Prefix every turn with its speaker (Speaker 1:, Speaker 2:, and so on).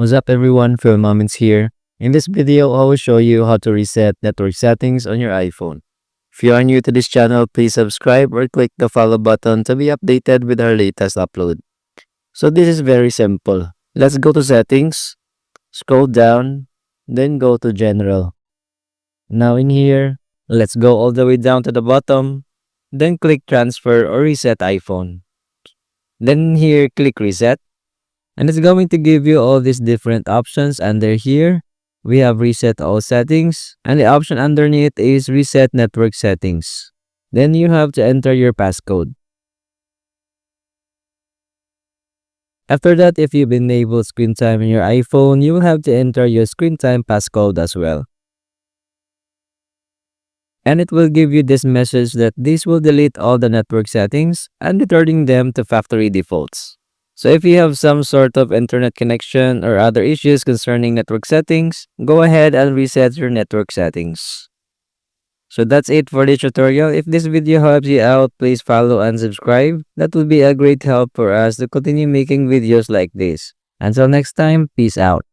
Speaker 1: What's up everyone, Filmoments here. In this video, I will show you how to reset network settings on your iPhone. If you are new to this channel, please subscribe or click the follow button to be updated with our latest upload. So this is very simple. Let's go to settings, scroll down, then go to general. Now in here, let's go all the way down to the bottom, then click transfer or reset iPhone. Then here, click reset. And it's going to give you all these different options under here. We have reset all settings and the option underneath is reset network settings. Then you have to enter your passcode. After that, if you've enabled screen time on your iPhone, you will have to enter your screen time passcode as well. And it will give you this message that this will delete all the network settings and returning them to factory defaults. So if you have some sort of internet connection or other issues concerning network settings, go ahead and reset your network settings. So that's it for this tutorial. If this video helps you out, please follow and subscribe. That would be a great help for us to continue making videos like this. Until next time, peace out.